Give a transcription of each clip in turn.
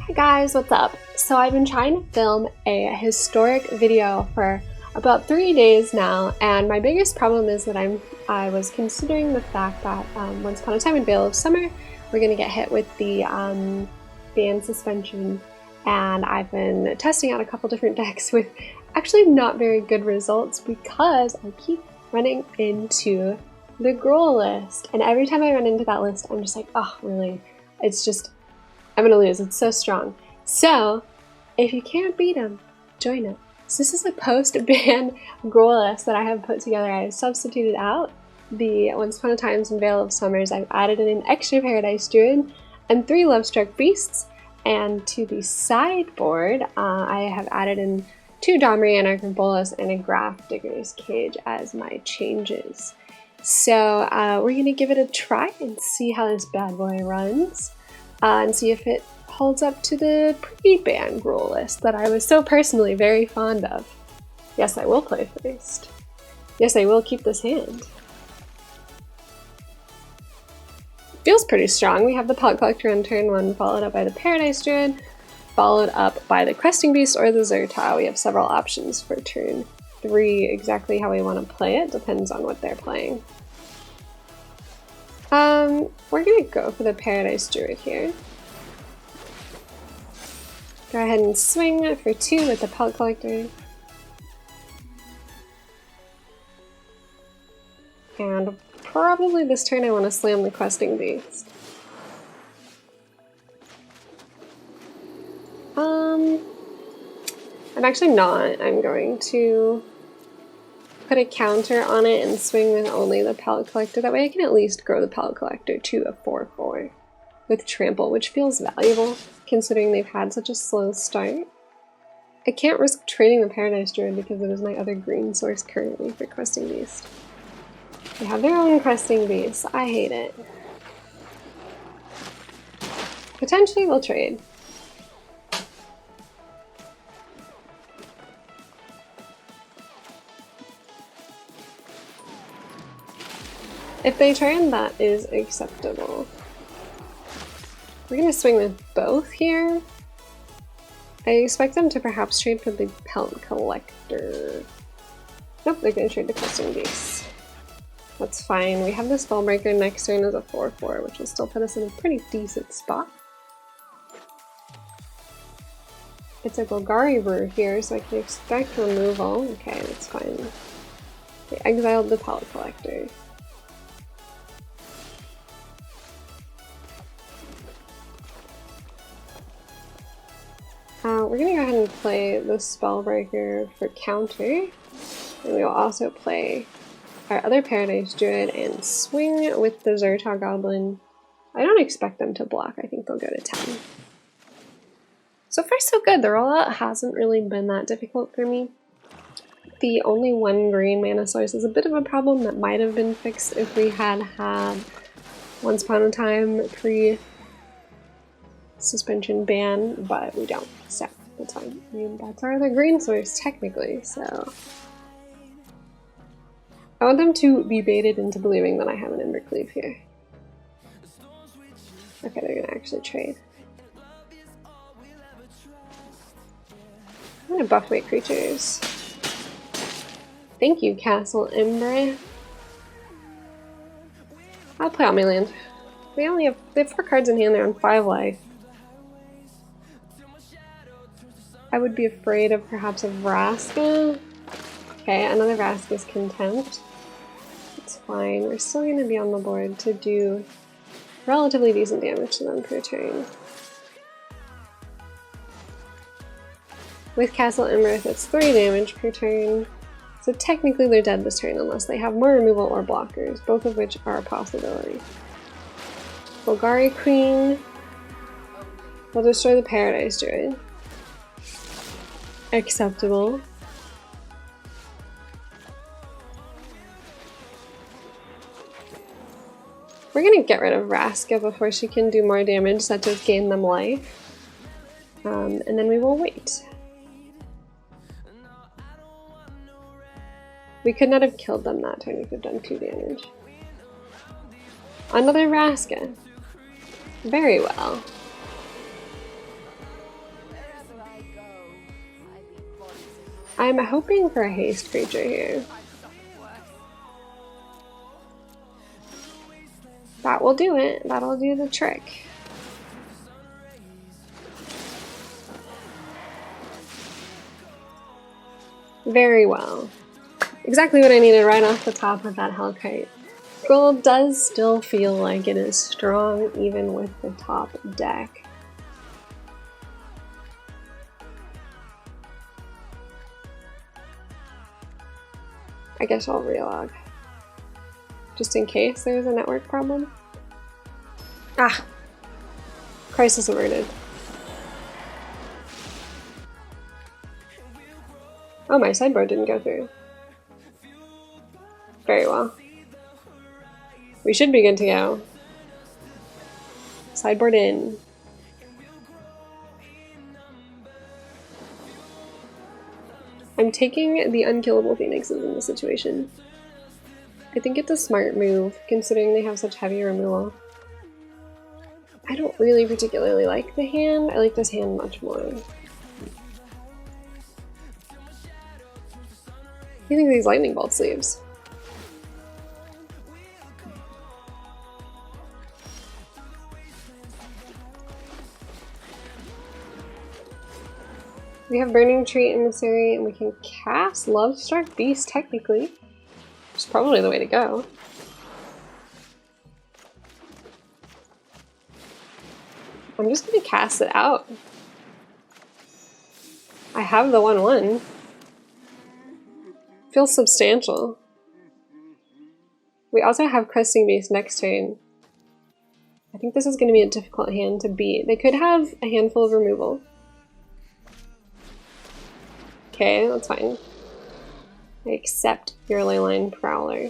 Hey guys, what's up? So I've been trying to film a historic video for about 3 days now, and my biggest problem is that I was considering the fact that Once Upon a Time in Veil of Summer we're going to get hit with the ban suspension, and I've been testing out a couple different decks with actually not very good results because I keep running into the Gruul list, and every time I run into that list I'm just like, oh really, it's just, I'm gonna lose, it's so strong. So if you can't beat them, join it. So this is a post-ban Gruul list that I have put together. I have substituted out the Once Upon a Times in Veil of Summers. I've added in an extra Paradise Druid and 3 Lovestruck Beasts, and to the sideboard I have added in 2 Domri Anarch of Bolas and a Graph Digger's Cage as my changes. So we're gonna give it a try and see how this bad boy runs. And see if it holds up to the pre-ban Gruul list that I was so personally very fond of. Yes, I will play first. Yes, I will keep this hand. Feels pretty strong. We have the Pellet Collector on turn 1, followed up by the Paradise Druid, followed up by the Questing Beast or the Zerta. We have several options for turn 3. Exactly how we want to play it depends on what they're playing. We're gonna go for the Paradise Druid here. Go ahead and swing for 2 with the Pellet Collector. And probably this turn I want to slam the Questing Beast. I'm actually not. I'm going to put a counter on it and swing with only the Pellet Collector. That way I can at least grow the Pellet Collector to a 4/4 with Trample, which feels valuable considering they've had such a slow start. I can't risk trading the Paradise Druid because it is my other green source currently for Questing Beast. They have their own Questing Beast. I hate it. Potentially we'll trade. If they trade, that is acceptable. We're gonna swing with both here. I expect them to perhaps trade for the Pellet Collector. Nope, they're gonna trade the Questing Beast. That's fine. We have the Spellbreaker next turn as a 4/4, which will still put us in a pretty decent spot. It's a Golgari brew here, so I can expect removal. Okay, that's fine. They exiled the Pellet Collector. We're gonna go ahead and play the Spellbreaker for counter, and we will also play our other Paradise Druid and swing with the Zerta Goblin. I don't expect them to block. I think they'll go to 10. So far so good. The rollout hasn't really been that difficult for me. The only 1 green mana source is a bit of a problem that might have been fixed if we had Once Upon a Time pre-suspension ban, but we don't, so that's fine. I mean, that's our other green source technically, so I want them to be baited into believing that I have an Embercleave here. Okay, they're gonna actually trade. I'm gonna buff my creatures. Thank you, Castle Ember. I'll play out my land. They have 4 cards in hand, they're on 5 life. I would be afraid of perhaps a Vraska. Okay, another Vraska's Contempt. It's fine. We're still going to be on the board to do relatively decent damage to them per turn. With Castle Emberth, it's 3 damage per turn. So technically they're dead this turn unless they have more removal or blockers, both of which are a possibility. Golgari Queen will destroy the Paradise Druid. Acceptable. We're gonna get rid of Vraska before she can do more damage, such as gain them life. And then we will wait. We could not have killed them that turn, we could have done 2 damage. Another Vraska. Very well. I'm hoping for a haste creature here. That will do it. That'll do the trick. Very well. Exactly what I needed right off the top of that Hellkite. Gruul does still feel like it is strong even with the top deck. I guess I'll relog. Just in case there's a network problem. Ah! Crisis averted. Oh, my sideboard didn't go through. Very well. We should be good to go. Sideboard in. I'm taking the unkillable phoenixes in this situation. I think it's a smart move, considering they have such heavy removal. I don't really particularly like the hand. I like this hand much more. What do you think of these lightning bolt sleeves? We have Burning Tree Emissary, and we can cast Love-Struck Beast, technically. Which is probably the way to go. I'm just gonna cast it out. I have the 1/1. Feels substantial. We also have Cresting Beast next turn. I think this is gonna be a difficult hand to beat. They could have a handful of removal. Okay, that's fine. I accept your Leyline Prowler.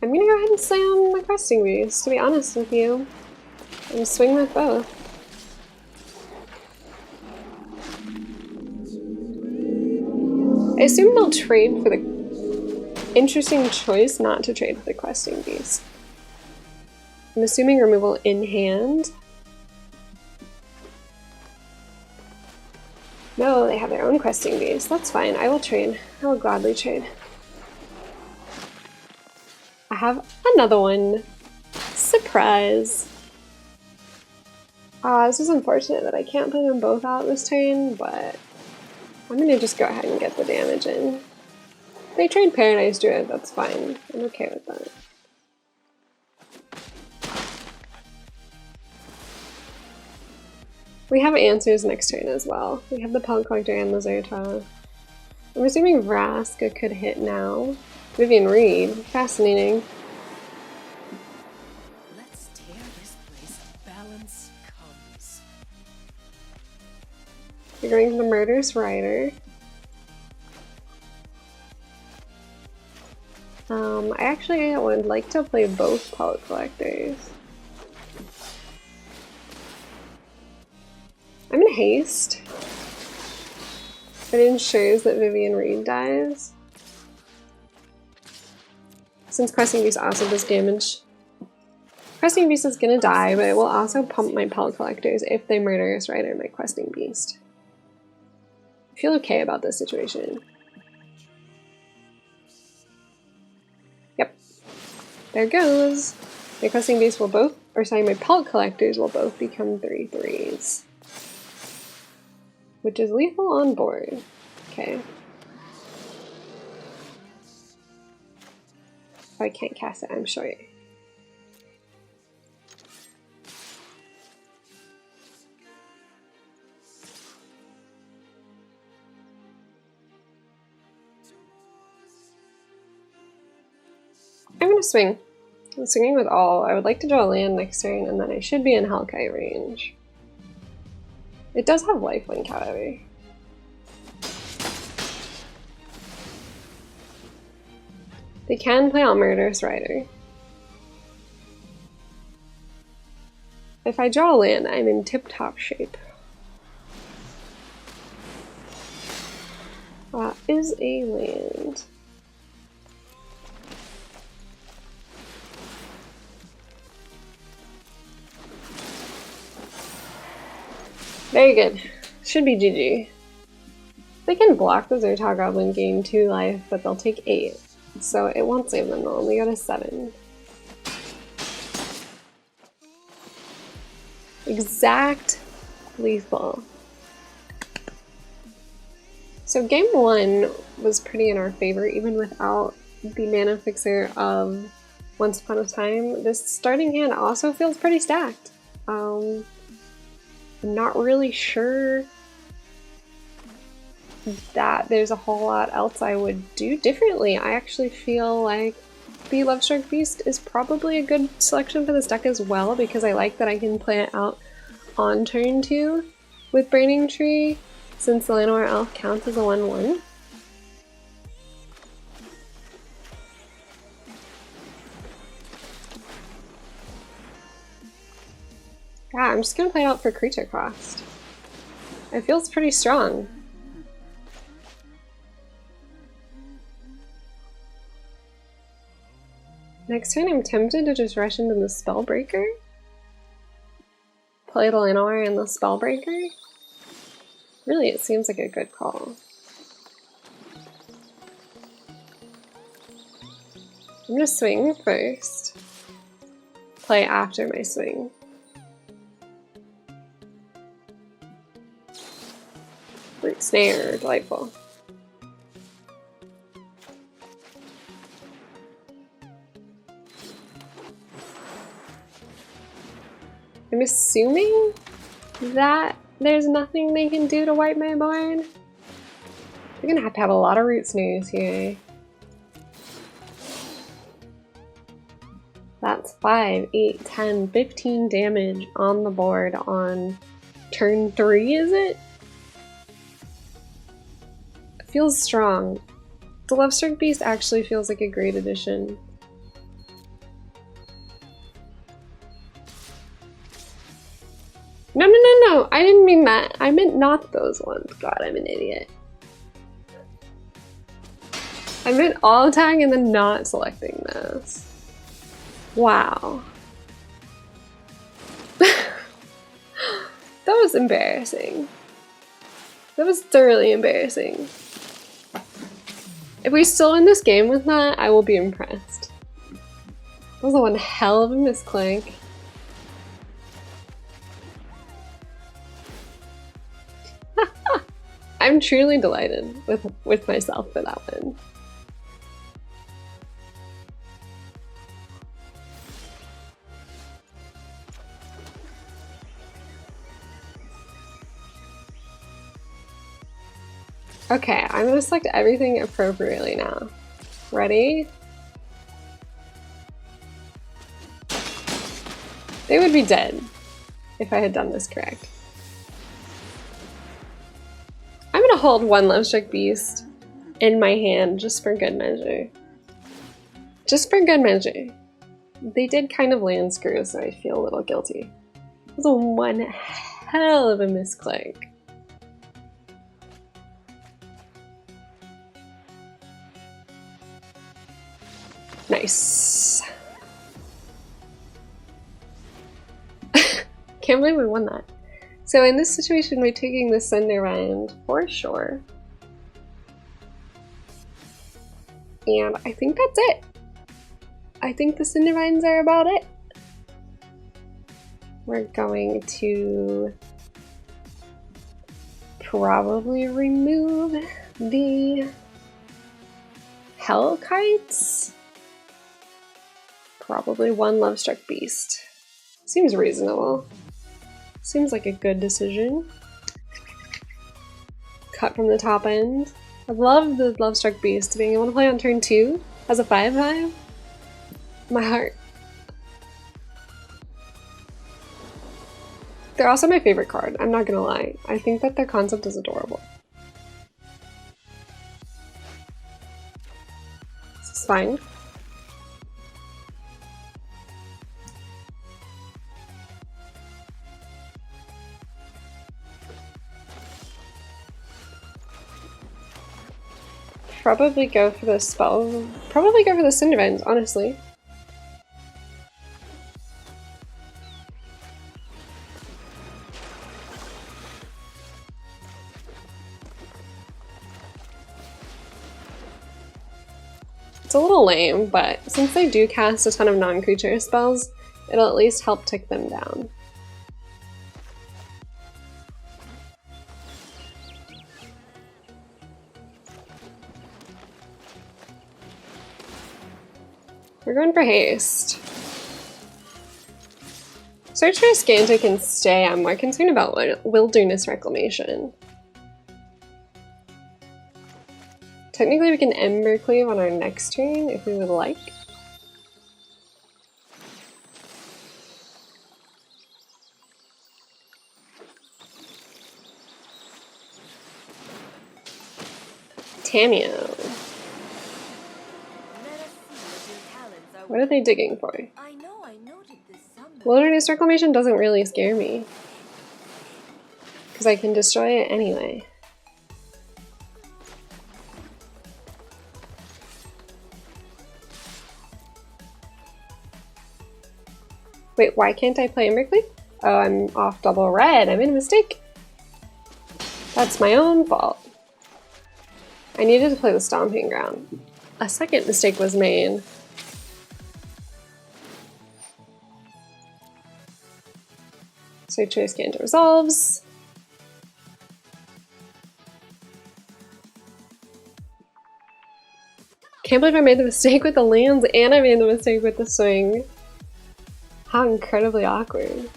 I'm gonna go ahead and slam the Cresting Beast, to be honest with you. And swing with both. I assume they'll trade for the interesting choice not to trade for the Questing Beast. I'm assuming removal in hand. No, they have their own Questing Beast. That's fine. I will trade. I will gladly trade. I have another one. Surprise! This is unfortunate that I can't put them both out this turn, but I'm gonna just go ahead and get the damage in. They trade Paradise Druid, that's fine. I'm okay with that. We have answers next turn as well. We have the Pellet Collector and the Zerta. I'm assuming Vraska could hit now. Vivian Reed, fascinating. Let's tear this place. Balance comes. You're going to the Murderous Rider. I actually would like to play both Pellet Collectors. I'm gonna haste. It ensures that Vivian Reed dies. Since Cresting Beast also does damage. Cresting Beast is gonna die, but it will also pump my Pellet Collectors if they Murderous Rider my Questing Beast. I feel okay about this situation. Yep. There goes. My Questing Beast will both, or sorry, my Pellet Collectors will both become 3/3s. Which is lethal on board. Okay. Oh, I can't cast it, I'm short. I'm gonna swing. I'm swinging with all. I would like to draw a land next turn, and then I should be in Hellkite range. It does have lifelink, however. They can play on Murderous Rider. If I draw a land, I'm in tip-top shape. That is a land. Very good. Should be GG. They can block the Zertal Goblin, gain 2 life, but they'll take 8. So it won't save them, they'll only go to 7. Exact lethal. So game 1 was pretty in our favor, even without the mana fixer of Once Upon a Time. This starting hand also feels pretty stacked. I'm not really sure that there's a whole lot else I would do differently. I actually feel like the Lovestruck Beast is probably a good selection for this deck as well, because I like that I can play it out on turn 2 with Braining Tree, since the Llanowar Elf counts as a 1/1. Yeah, I'm just gonna play it out for creature cost. It feels pretty strong. Next turn I'm tempted to just rush into the Spellbreaker. Play the Llanowar and the Spellbreaker. Really, it seems like a good call. I'm gonna swing first. Play after my swing. Root Snare, delightful. I'm assuming that there's nothing they can do to wipe my board. They're gonna have to have a lot of Root Snares here. That's 5, 8, 10, 15 damage on the board on turn 3, is it? It feels strong. The Lovestruck Beast actually feels like a great addition. No, no, no, no! I didn't mean that. I meant not those ones. God, I'm an idiot. I meant all tag and then not selecting this. Wow. That was embarrassing. That was thoroughly embarrassing. If we still win this game with that, I will be impressed. That was one hell of a misclick. I'm truly delighted with myself for that one. Okay, I'm gonna select everything appropriately now. Ready? They would be dead if I had done this correct. I'm gonna hold one Lovestruck Beast in my hand just for good measure. Just for good measure. They did kind of land screw, so I feel a little guilty. It was a one hell of a misclick. Nice. Can't believe we won that. So in this situation, we're taking the Sunderland for sure. And I think that's it. I think the Cindervines are about it. We're going to probably remove the Hellkites. Probably one Lovestruck Beast. Seems reasonable. Seems like a good decision. Cut from the top end. I love the Lovestruck Beast being able to play on turn 2 as a 5/5. My heart. They're also my favorite card, I'm not gonna lie. I think that their concept is adorable. This is fine. Probably go for the spell. Probably go for the Cindervines, honestly. It's a little lame, but since they do cast a ton of non-creature spells, it'll at least help tick them down. We're going for haste. Search for Scantic and stay. I'm more concerned about Wilderness Reclamation. Technically we can Embercleave on our next turn if we would like. Tamiyo. What are they digging for? Wilderness Reclamation doesn't really scare me, because I can destroy it anyway. Wait, why can't I play Embercleave? Oh, I'm off double red. I made a mistake. That's my own fault. I needed to play the Stomping Ground. A second mistake was made. So Trace Canto resolves. Can't believe I made the mistake with the lands and I made the mistake with the swing. How incredibly awkward.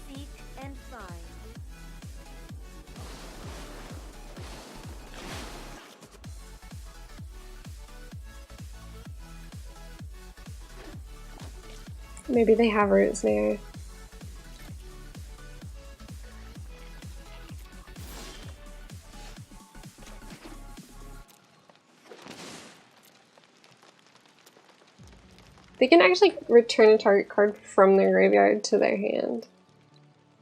Seek and find. Maybe they have Root Snare. They can actually return a target card from their graveyard to their hand.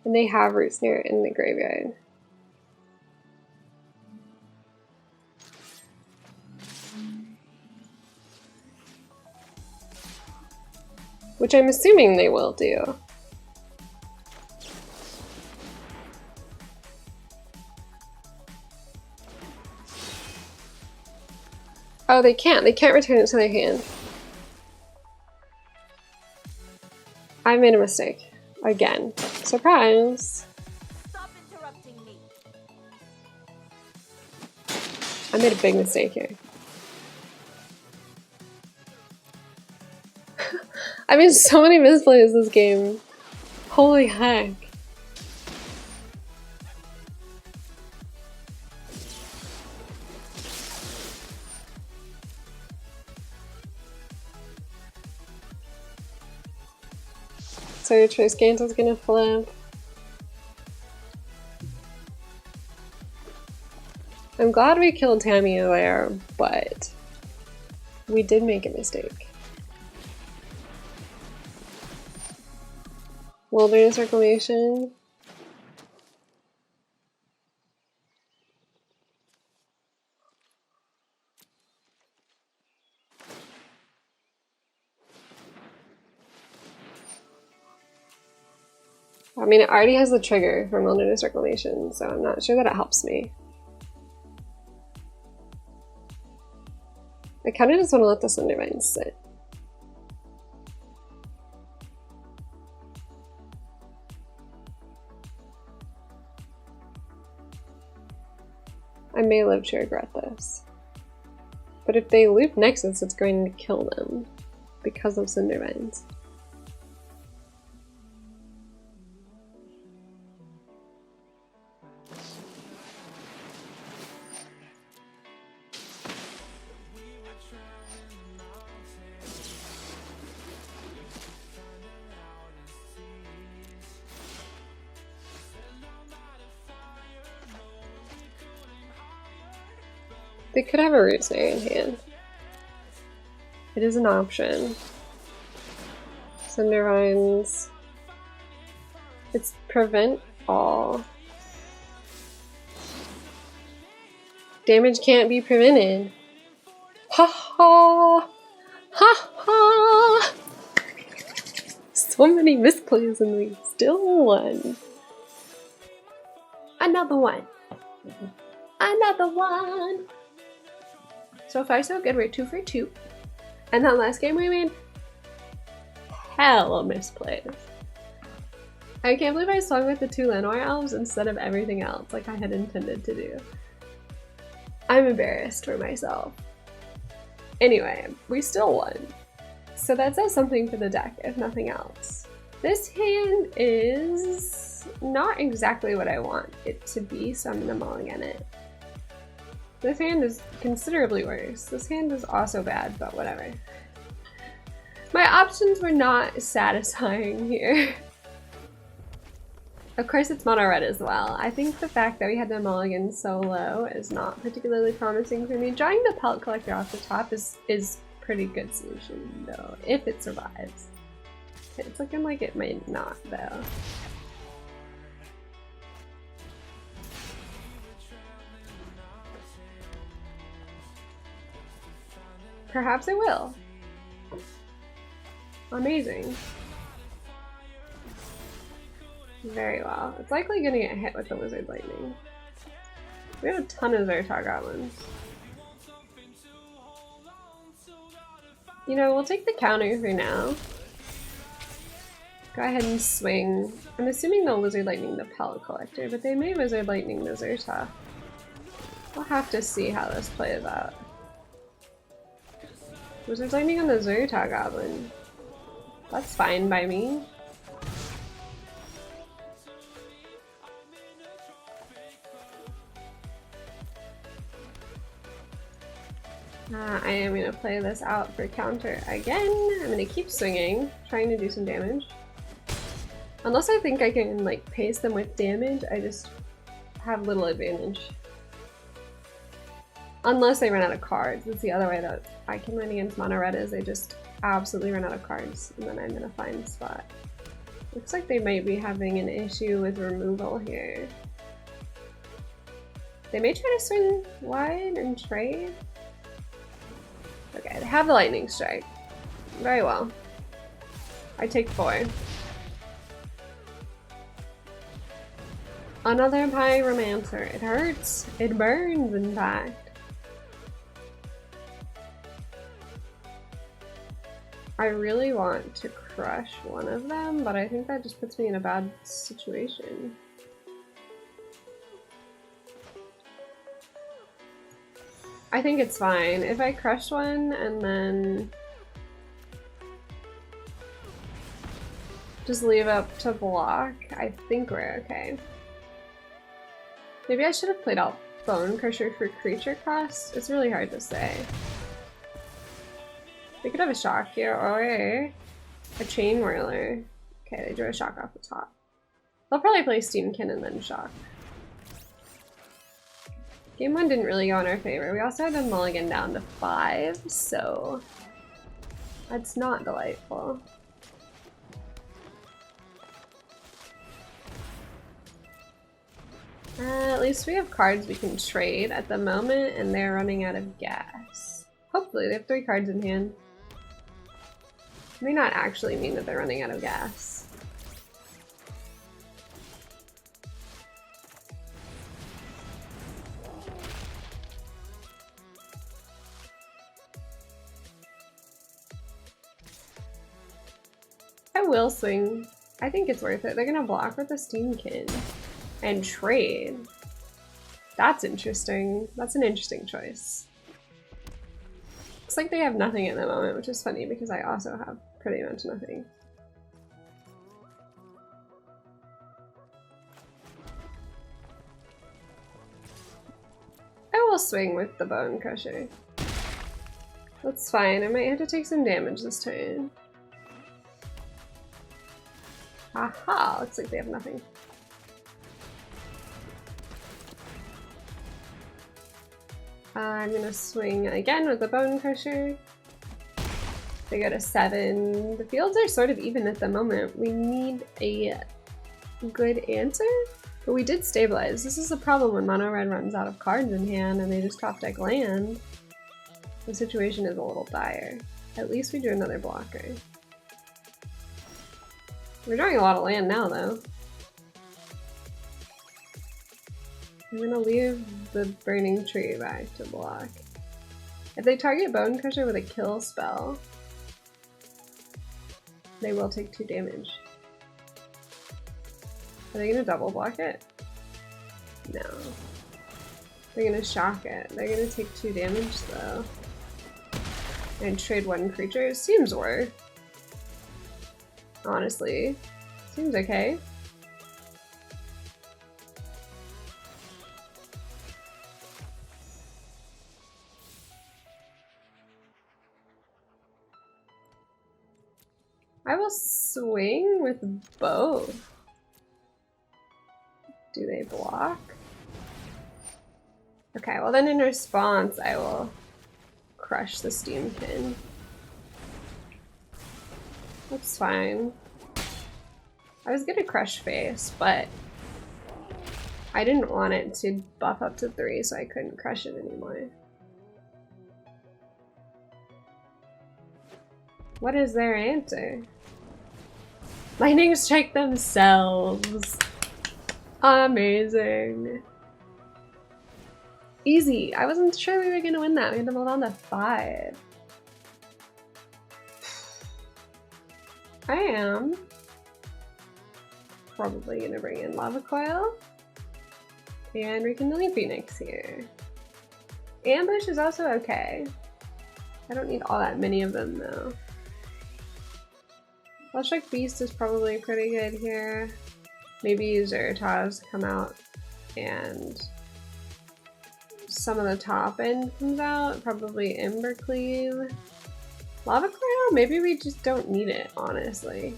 And they have Root Snare in the graveyard. Which I'm assuming they will do. Oh, they can't. They can't return it to their hand. I made a mistake. Again. Surprise! Stop interrupting me. I made a big mistake here. I made so many misplays this game. Holy heck. So your Trace Gantel's gonna flip. I'm glad we killed Tamiyo there, but we did make a mistake. Wilderness Reclamation. I mean, it already has the trigger from Wilderness Reclamation, so I'm not sure that it helps me. I kind of just want to let the Sundervine sit. I may live to regret this. But if they loop Nexus, it's going to kill them because of Sundervines. They could have a Root Snare in hand. It is an option. Sundervines. It's prevent all. Damage can't be prevented. Ha ha! Ha ha! So many misplays and we still won. Another one. Another one. So far so good, we're 2 for 2. And that last game we made hell misplays. I can't believe I swung with the 2 Llanowar elves instead of everything else like I had intended to do. I'm embarrassed for myself. Anyway, we still won. So that says something for the deck, if nothing else. This hand is not exactly what I want it to be, so I'm gonna mulligan it. This hand is considerably worse. This hand is also bad, but whatever. My options were not satisfying here. Of course it's mono red as well. I think the fact that we had the mulligan so low is not particularly promising for me. Drawing the pellet collector off the top is pretty good solution though, if it survives. It's looking like it might not though. Perhaps it will. Amazing. Very well. It's likely gonna get hit with the Wizard Lightning. We have a ton of Zertar Goblins. You know, we'll take the counter for now. Go ahead and swing. I'm assuming they'll Wizard Lightning the Pellet Collector, but they may Wizard Lightning the Zertar. We'll have to see how this plays out. Wizard Lightning on the Zertar Goblin. That's fine by me. I am going to play this out for counter again. I'm going to keep swinging, trying to do some damage. Unless I think I can like pace them with damage, I just have little advantage. Unless I run out of cards. That's the other way that I can win against mono red is I just absolutely run out of cards and then I'm in a fine spot. Looks like they might be having an issue with removal here. They may try to swing wide and trade. Okay, they have the lightning strike. Very well. I take 4. Another Pyromancer. It hurts. It burns, in fact. I really want to crush one of them, but I think that just puts me in a bad situation. I think it's fine. If I crush one and then just leave up to block, I think we're okay. Maybe I should have played out Bone Crusher for creature cost. It's really hard to say. They could have a shock here or a Chain Whirler. Okay, they drew a shock off the top. They'll probably play Steamkin and then shock. Game 1 didn't really go in our favor. We also had the mulligan down to 5, so that's not delightful. At least we have cards we can trade at the moment, and they're running out of gas. Hopefully, they have 3 cards in hand. It may not actually mean that they're running out of gas. I will swing. I think it's worth it. They're gonna block with a Steamkin and trade. That's interesting. That's an interesting choice. Looks like they have nothing at the moment, which is funny because I also have pretty much nothing. I will swing with the Bone Crusher. That's fine. I might have to take some damage this turn. Aha! Looks like they have nothing. I'm gonna swing again with the Bone Crusher. They go to 7. The fields are sort of even at the moment. We need a good answer, but we did stabilize. This is a problem when mono red runs out of cards in hand and they just top deck land. The situation is a little dire. At least we drew another blocker. We're drawing a lot of land now, though. I'm gonna leave the Burning Tree back to block. If they target Bone Crusher with a kill spell, they will take 2 damage. Are they gonna double block it? No. They're gonna shock it. They're gonna take 2 damage though. And trade 1 creature. Seems worth. Honestly. Seems okay. I will swing with both. Do they block? Okay, well then in response I will crush the Steamkin. That's fine. I was gonna crush face, but I didn't want it to buff up to 3, so I couldn't crush it anymore. What is their answer? Lightning strike themselves. Amazing. Easy. I wasn't sure we were gonna win that. We had to hold on to 5. I am probably gonna bring in Lava Coil and Rekindling Phoenix here. Ambush is also okay. I don't need all that many of them though. Fleshstrike Beast is probably pretty good here. Maybe Zeratas come out and some of the top end comes out. Probably Embercleave. Lava Coil? Maybe we just don't need it, honestly.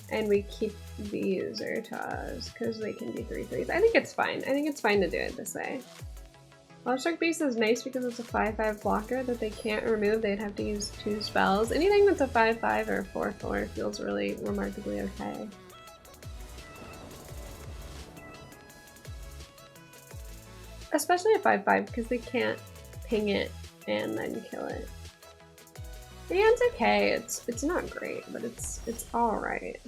And we keep these Zeratas because they can be 3/3s. I think it's fine. I think it's fine to do it this way. Fleshstrike Beast is nice because it's a 5/5 blocker that they can't remove. They'd have to use 2 spells. Anything that's a 5/5 or 4/4 feels really remarkably okay. Especially a 5/5 because they can't ping it and then kill it. The hand's okay. It's not great, but it's alright.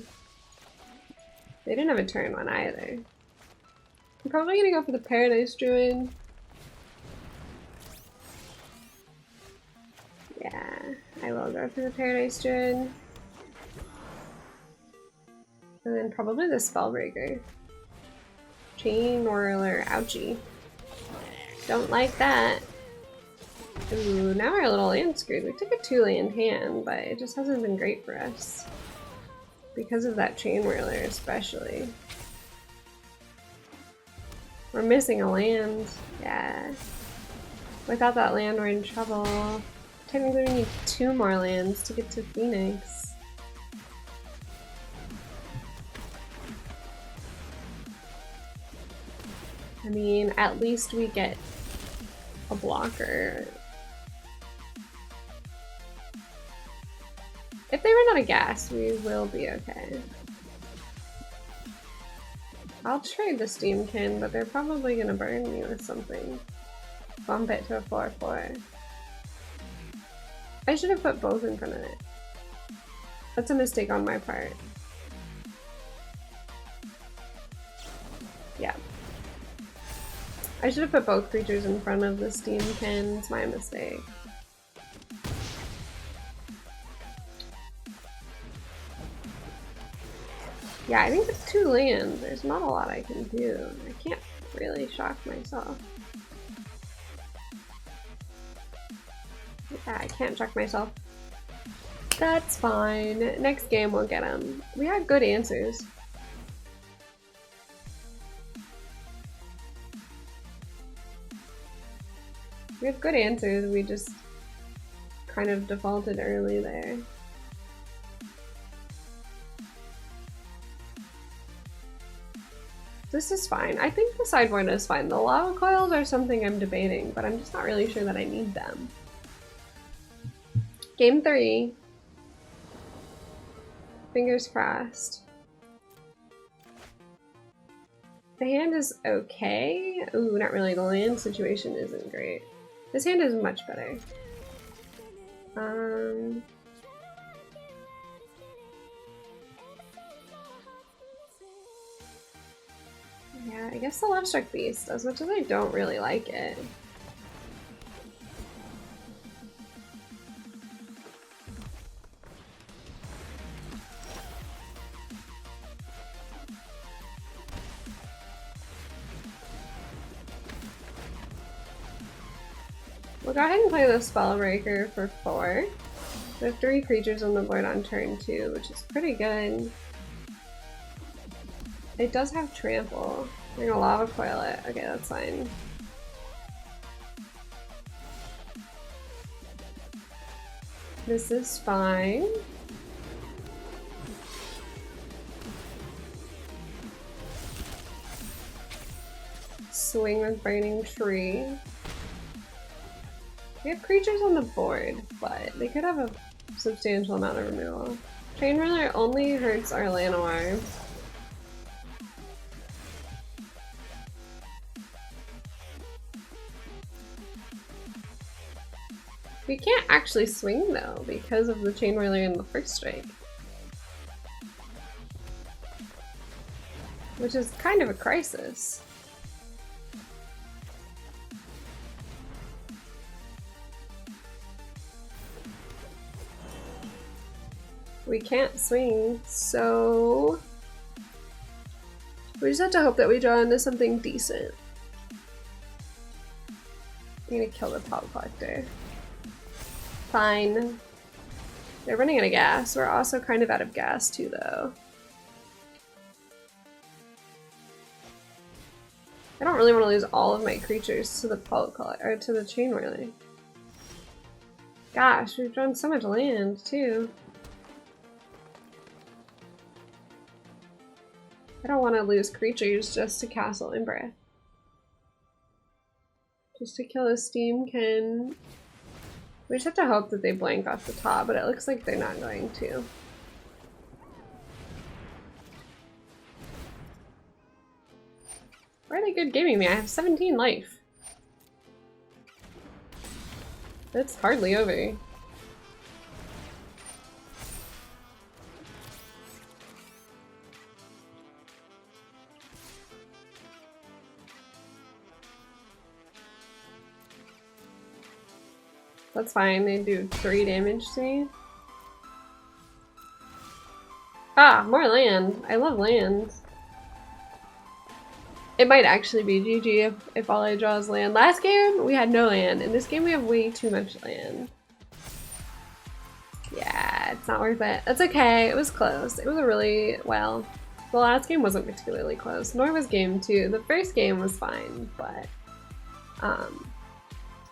They didn't have a turn 1 either. I'm probably gonna go for the Paradise Druid. Yeah, I will go for the Paradise Druid. And then probably the Spellbreaker. Chain Whirler, ouchie. Don't like that. Ooh, now we're a little land screwed. We took a 2-land hand, but it just hasn't been great for us. Because of that Chain Whirler especially. We're missing a land. Yeah. Without that land we're in trouble. Technically we need 2 more lands to get to Phoenix. I mean, at least we get a blocker. If they run out of gas, we will be okay. I'll trade the Steamkin, but they're probably gonna burn me with something. Bump it to a 4/4. I should have put both in front of it. That's a mistake on my part. Yeah. I should have put both creatures in front of the Steamkin. It's my mistake. Yeah, I think it's 2 lands. There's not a lot I can do. I can't really shock myself. Yeah, I can't shock myself. That's fine. Next game we'll get them. We had good answers. We have good answers, we just kind of defaulted early there. This is fine. I think the sideboard is fine. The lava coils are something I'm debating, but I'm just not really sure that I need them. Game 3. Fingers crossed. The hand is okay. Ooh, not really. The land situation isn't great. This hand is much better. Yeah, I guess the Fleshstrike Beast, as much as I don't really like it. We'll go ahead and play the Spellbreaker for 4. We have 3 creatures on the board on turn 2, which is pretty good. It does have Trample. We're gonna Lava Coil it. Okay, that's fine. This is fine. Swing with Burning Tree. We have creatures on the board, but they could have a substantial amount of removal. Chain Whirler only hurts our Llanowar. We can't actually swing though because of the Chain Whirler in the first strike. Which is kind of a crisis. We can't swing, so we just have to hope that we draw into something decent. I'm gonna kill the Pop Collector. Fine. They're running out of gas. We're also kind of out of gas too, though. I don't really want to lose all of my creatures to the Pulp Collector or to the Chain Whirler. Gosh, we've drawn so much land too. I don't want to lose creatures just to Castle Imbra. Just to kill a Steamkin. We just have to hope that they blank off the top, but it looks like they're not going to. Why are they good gaming me? I have 17 life. It's hardly over. That's fine, they do 3 damage to me. Ah, more land. I love land. It might actually be GG if all I draw is land. Last game, we had no land. In this game, we have way too much land. Yeah, it's not worth it. That's okay, it was close. It was a really, well, the last game wasn't particularly close, nor was game 2. The first game was fine, but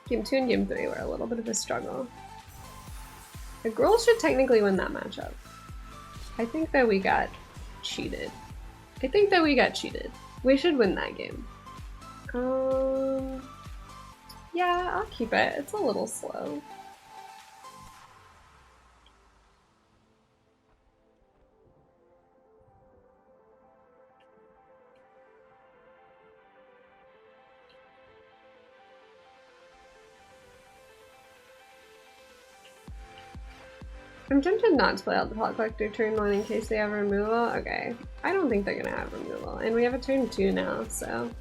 game 2 and game 3 were a little bit of a struggle. The Gruul should technically win that matchup. I think that we got cheated. We should win that game. Yeah, I'll keep it. It's a little slow. I'm tempted not to play out the Pot Collector turn 1 in case they have removal. Okay, I don't think they're gonna have removal. And we have a turn 2 now, so.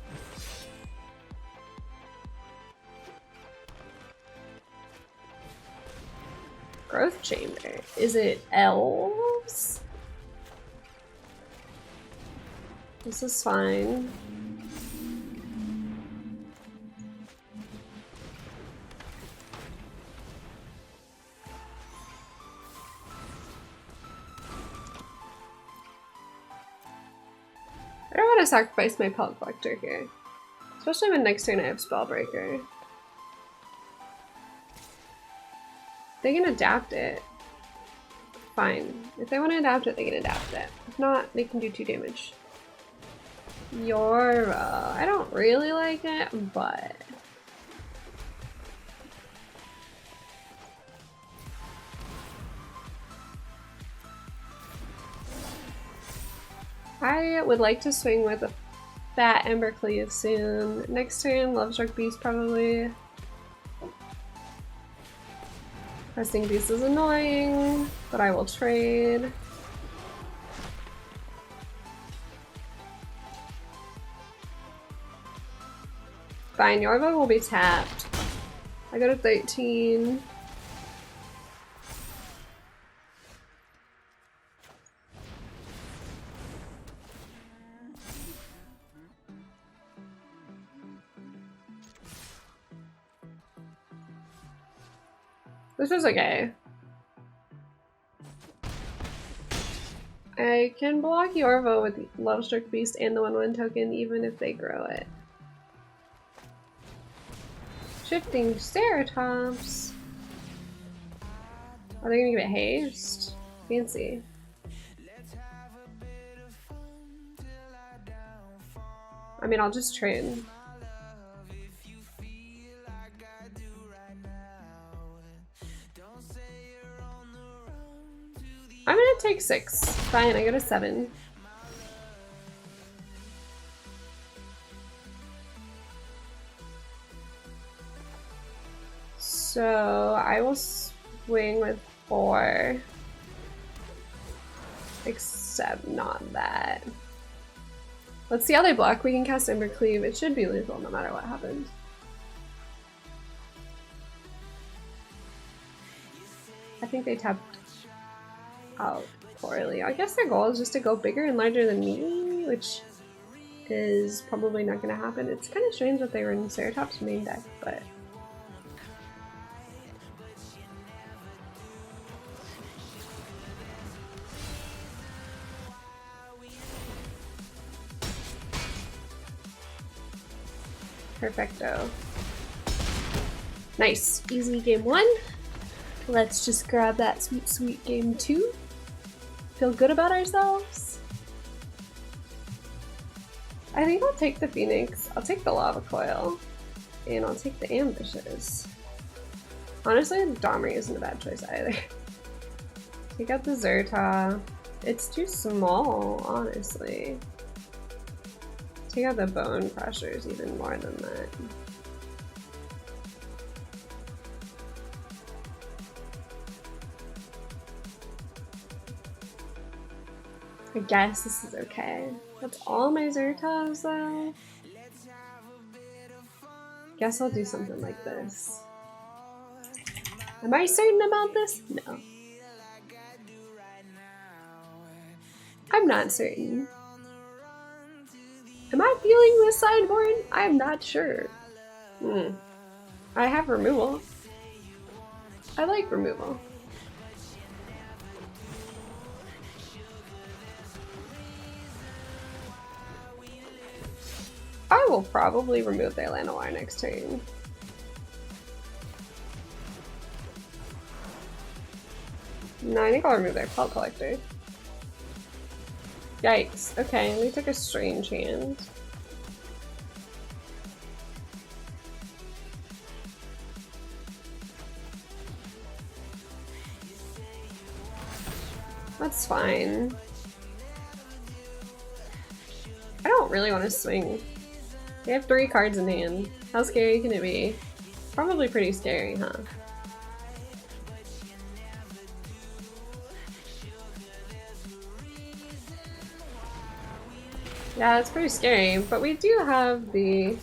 Growth Chamber. Is it elves? This is fine. I don't want to sacrifice my Pellet Collector here. Especially when next turn I have Spellbreaker. They can adapt it. Fine. If they want to adapt it, they can adapt it. If not, they can do 2 damage. Yora. I don't really like it, but... I would like to swing with a fat Embercleave soon. Next turn, Lovestruck Beast probably. Resting Beast is annoying, but I will trade. Fine, Yorva will be tapped. I go to 13. This is okay. I can block Yorvo with the Lovestruck Beast and the 1/1 token even if they grow it. Shifting Ceratops. Are they gonna give it haste? Fancy. I mean, I'll just trade. I'm gonna take 6. Fine, I got a 7. So I will swing with 4. Except not that. Let's see how they block. We can cast Ember Cleave. It should be lethal no matter what happens. I think they tapped out poorly. I guess their goal is just to go bigger and larger than me, which is probably not going to happen. It's kind of strange that they were in Ceratops main deck, but perfecto. Nice. Easy game 1. Let's just grab that sweet, sweet game 2. Feel good about ourselves. I think I'll take the Phoenix, I'll take the Lava Coil, and I'll take the Ambushes. Honestly, the Domri isn't a bad choice either. Take out the Zerta. It's too small, honestly. Take out the Bone Crushers even more than that. I guess this is okay. That's all my Zertas though. Guess I'll do something like this. Am I certain about this? No. I'm not certain. Am I feeling this sideboard? I'm not sure. I have removal. I like removal. I will probably remove their Llanowar next turn. No, I think I'll remove their Pelt Collector. Yikes. Okay, we took a strange hand. That's fine. I don't really want to swing. They have 3 cards in hand. How scary can it be? Probably pretty scary, huh? Yeah, it's pretty scary, but we do have the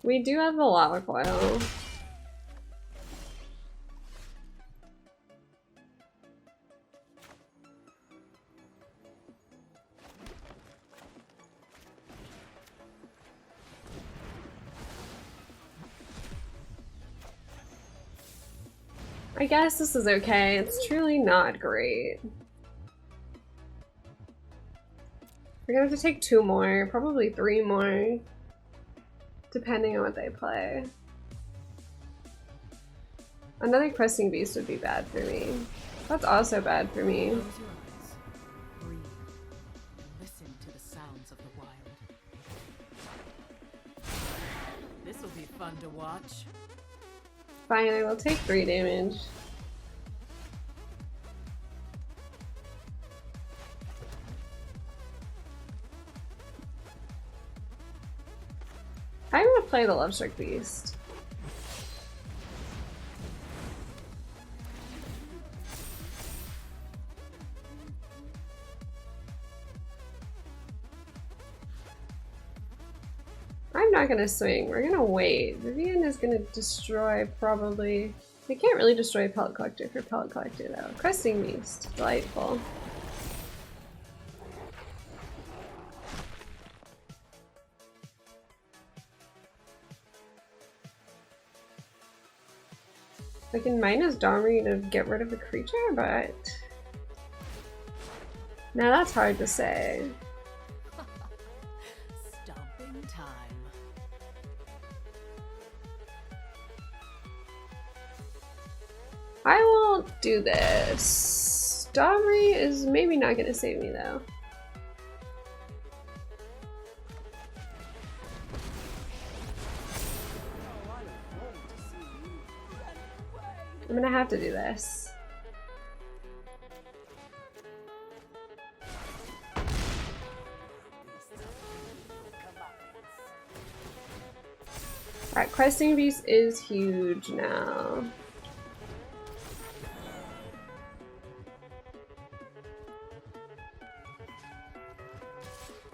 Lava Coil. I guess this is okay. It's truly not great. We're gonna have to take 2 more, probably 3 more, depending on what they play. Another Cresting Beast would be bad for me. That's also bad for me. Close your eyes. Breathe. Listen to the sounds of the wild. This will be fun to watch. Fine, I will take 3 damage. I'm gonna play the Lovestruck Beast. I'm not gonna swing, we're gonna wait. Vivian is gonna destroy probably... They can't really destroy Pellet Collector for Pellet Collector though. Cresting Beast, delightful. I can minus Domri to get rid of a creature, but now that's hard to say. Stomping time. I will do this. Domri is maybe not gonna save me though. I'm gonna have to do this. Alright, Questing Beast is huge now.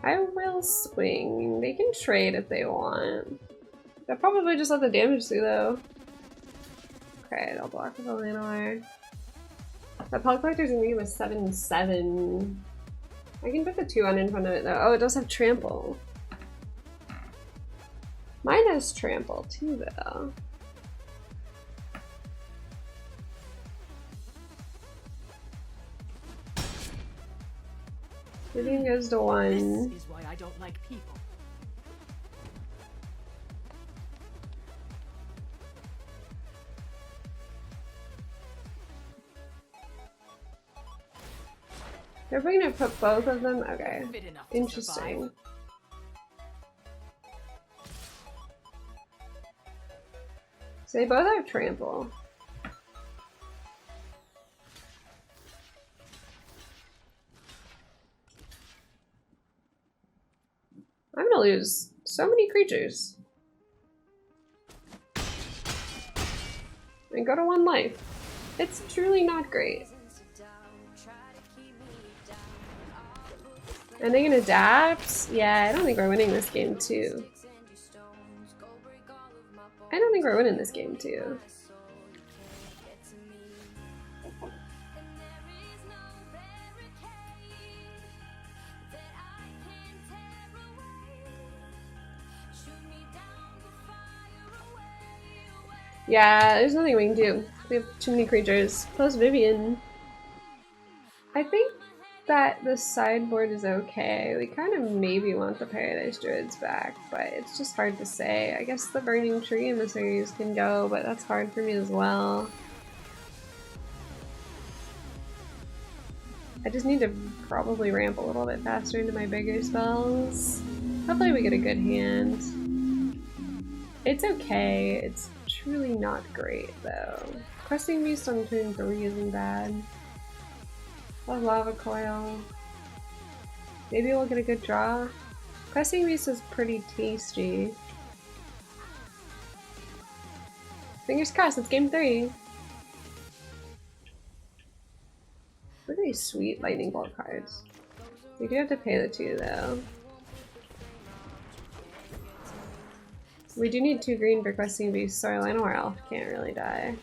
I will swing. They can trade if they want. They'll probably just let the damage through though. Okay, they'll block with a Llanowar. That Pellet Collector's gonna give us 7/7. I can put the 2 on in front of it though. Oh, it does have Trample. Mine has Trample too though. Everything goes to 1. This is why I don't like people. They're going to put both of them? Okay. Fit enough to Interesting. survive. So they both have Trample. I'm gonna lose so many creatures. And go to 1 life. It's truly not great. Are they gonna adapt? Yeah, I don't think we're winning this game too. I don't think we're winning this game too. Yeah, there's nothing we can do. We have too many creatures. Plus Vivian. I think that the sideboard is okay. We kind of maybe want the Paradise Druids back, but it's just hard to say. I guess the Burning Tree Emissaries can go, but that's hard for me as well. I just need to probably ramp a little bit faster into my bigger spells. Hopefully we get a good hand. It's okay. It's truly not great though. Questing Beast on turn 3 isn't bad. A Lava Coil. Maybe we'll get a good draw. Questing Beast is pretty tasty. Fingers crossed, it's game 3. Look at these sweet Lightning Bolt cards. We do have to pay the 2 though. We do need 2 green for Questing Beast, so our Llanowar Elf can't really die.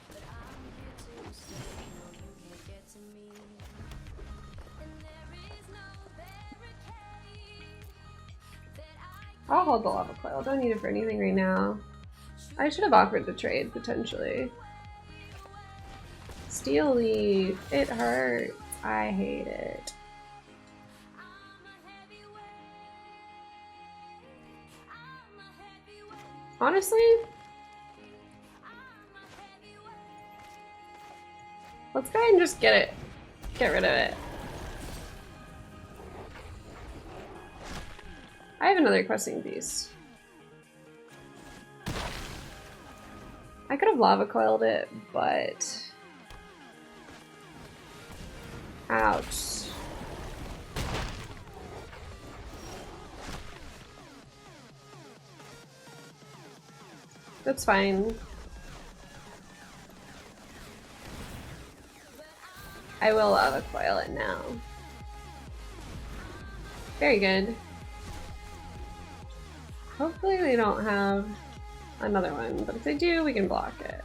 I'll hold the Lava Coil, don't need it for anything right now. I should have offered the trade, potentially. Steel Leaf, it hurts. I hate it. Honestly, let's go ahead and just get rid of it. I have another Questing Beast. I could have Lava Coiled it, but ouch. That's fine. I will Lava Coil it now. Very good. Hopefully they don't have another one, but if they do, we can block it.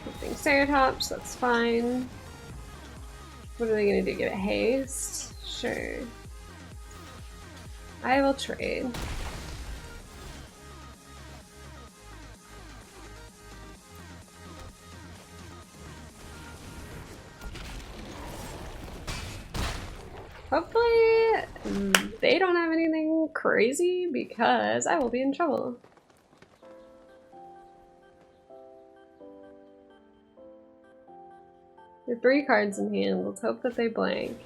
Something Ceratops, that's fine. What are they gonna do? Give it haste? Sure. I will trade. Hopefully they don't have anything crazy because I will be in trouble. There are 3 cards in hand. Let's hope that they blank.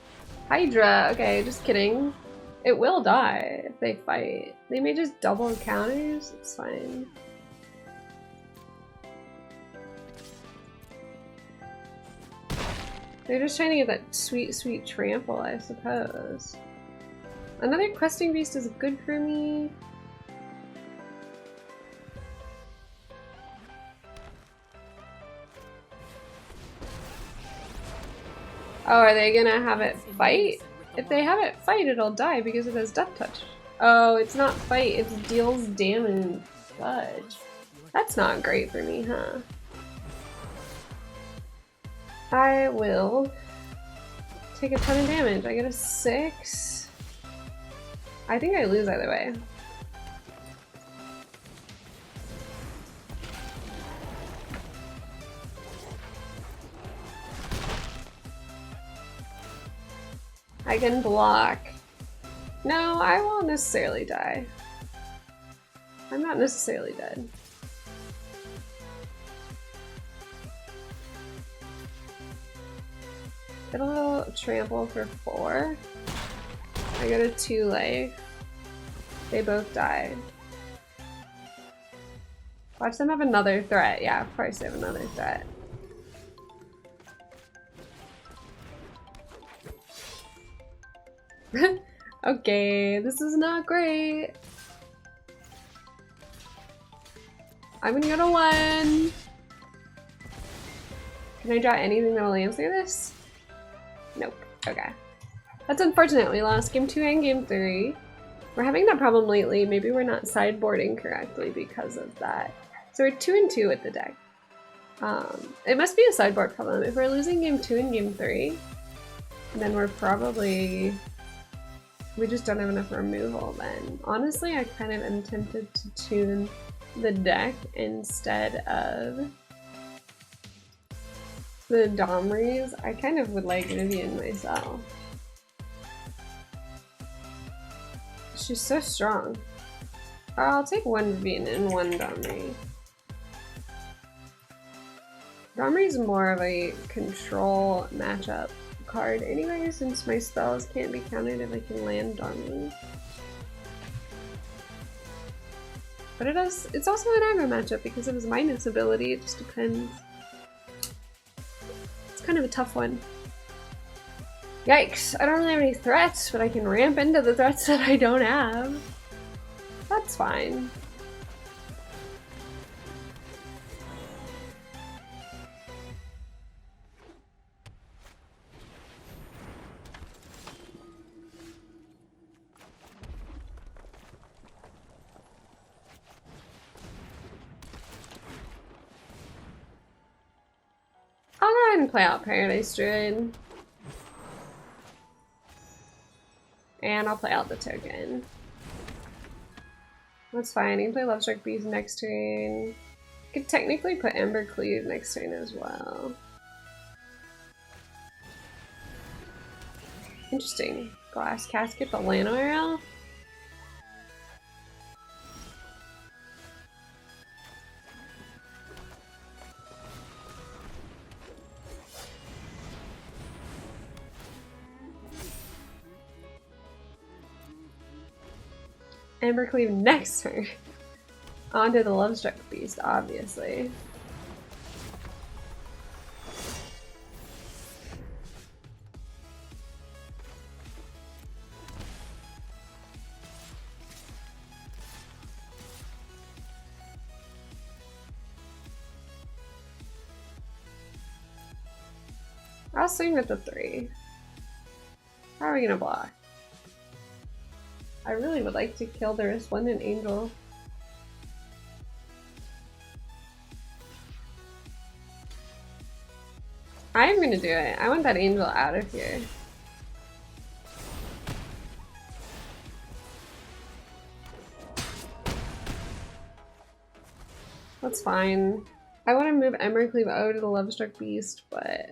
Hydra. Okay, just kidding. It will die if they fight. They may just double counters. It's fine. They're just trying to get that sweet, sweet trample, I suppose. Another questing beast is good for me. Oh, are they gonna have it fight? If they have it fight, it'll die because it has Death Touch. Oh, it's not fight, it's deals damage. Fudge. That's not great for me, huh? I will take a ton of damage. I get a 6. I think I lose either way. I can block. No, I won't necessarily die. I'm not necessarily dead. It'll trample for 4. I get a 2 life. They both die. Watch them have another threat. Yeah, of course they have another threat. Okay, this is not great. I'm gonna go to 1. Can I draw anything that will answer this? Nope. Okay. That's unfortunate. We lost game 2 and game 3. We're having that problem lately. Maybe we're not sideboarding correctly because of that. So we're 2 and 2 with the deck. It must be a sideboard problem. If we're losing game 2 and game 3, then we're probably... we just don't have enough removal then. Honestly, I kind of am tempted to tune the deck instead of the Domries. I kind of would like Vivian myself. She's so strong. I'll take 1 Vivian and 1 Domri. Domri's more of a control matchup card anyway, since my spells can't be countered if I can land Domri. But it's also an aggro matchup because of his minus ability. It just depends. It's kind of a tough one. Yikes, I don't really have any threats, but I can ramp into the threats that I don't have. That's fine. I'll go ahead and play out Paradise Druid. And I'll play out the token. That's fine. You can play Lovestruck Beast next turn. Could technically put Ember Cleave next turn as well. Interesting. Glass Casket, the Lano Arrow. Ember Cleave next turn. Onto the Lovestruck Beast, obviously. I'll swing with the 3. How are we gonna block? I really would like to kill the Resplendent Angel. I'm gonna do it. I want that angel out of here. That's fine. I want to move Embercleave over to the Lovestruck Beast, but...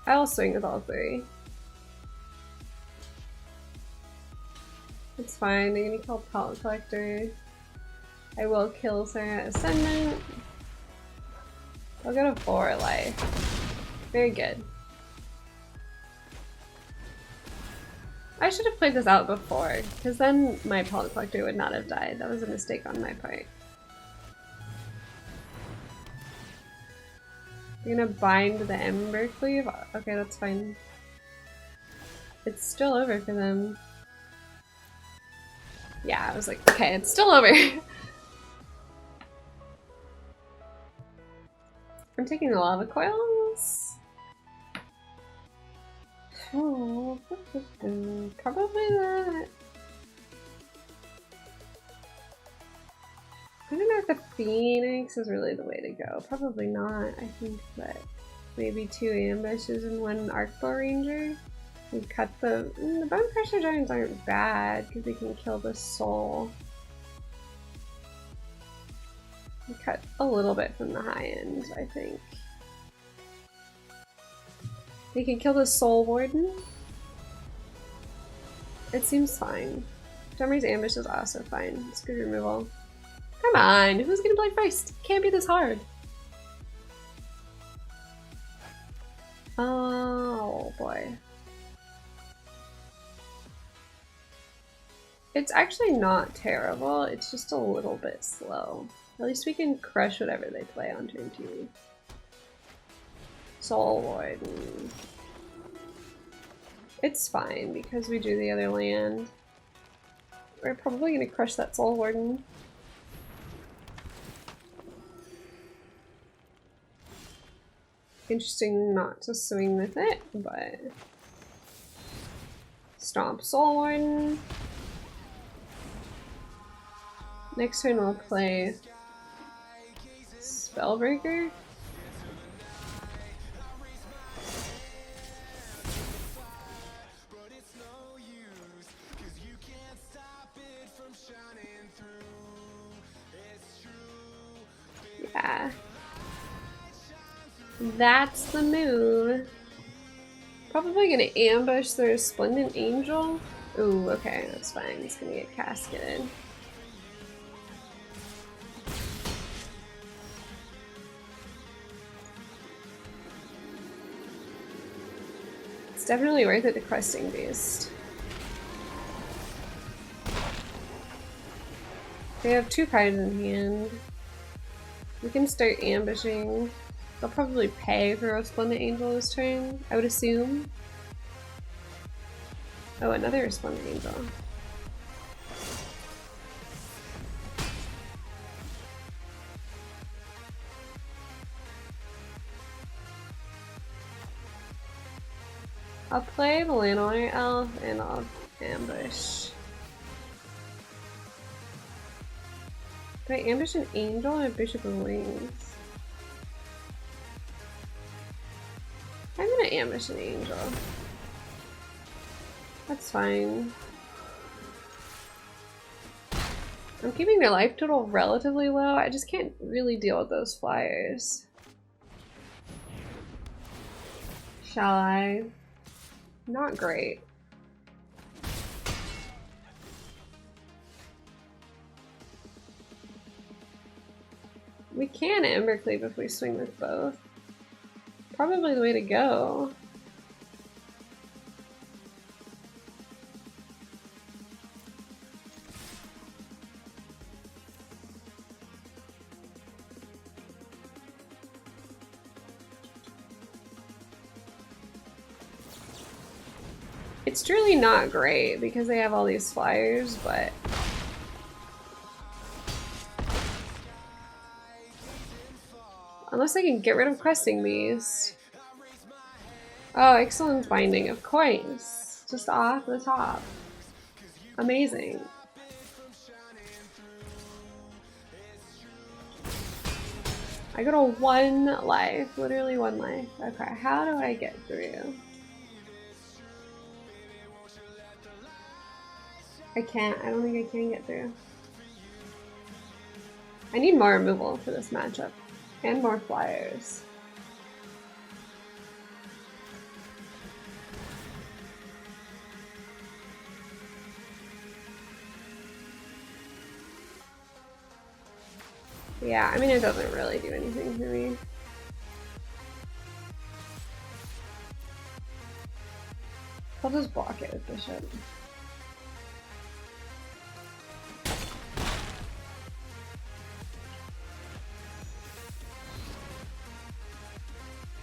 I'll swing with all three. It's fine. I'm gonna kill Pellet Collector. I will kill Sarah Ascendant. I'll go to 4 life. Very good. I should have played this out before, because then my Pellet Collector would not have died. That was a mistake on my part. You're gonna bind the Ember Cleave? Okay, that's fine. It's still over for them. Yeah, I was like, okay, it's still over. I'm taking the lava coils. Oh, probably that. I don't know if the Phoenix is really the way to go. Probably not. I think that maybe 2 ambushes and 1 Arcbow Ranger. We cut the Bone Crusher Giants aren't bad because they can kill the soul. We cut a little bit from the high end, I think. They can kill the Soul Warden. It seems fine. Dumry's Ambush is also fine. It's good removal. Come on, who's gonna play first? Can't be this hard. Oh boy. It's actually not terrible, it's just a little bit slow. At least we can crush whatever they play on turn 2. Soul Warden. It's fine because we drew the other land. We're probably gonna crush that Soul Warden. Interesting not to swing with it, but stomp Soul Warden. Next turn we'll play Spellbreaker. Yeah. That's the move. Probably gonna ambush their Resplendent Angel. Ooh, okay, that's fine. It's gonna get casketed. It's definitely worth it to Questing Beast. They have 2 cards in hand. We can start ambushing. They'll probably pay for Resplendent Angel this turn, I would assume. Oh, another Resplendent Angel. I'll play the Landowner Elf and I'll ambush. Do I ambush an Angel and a Bishop of Wings? I'm gonna ambush an Angel. That's fine. I'm keeping their life total relatively low. I just can't really deal with those flyers. Shall I? Not great. We can Embercleave if we swing with both. Probably the way to go. It's truly not great because they have all these flyers, but unless I can get rid of Questing Beast. Oh, excellent binding, of course. Just off the top. Amazing. I go to 1 life, literally 1 life. Okay, how do I get through? I can't. I don't think I can get through. I need more removal for this matchup. And more flyers. Yeah, I mean, it doesn't really do anything for me. I'll just block it with Bishop.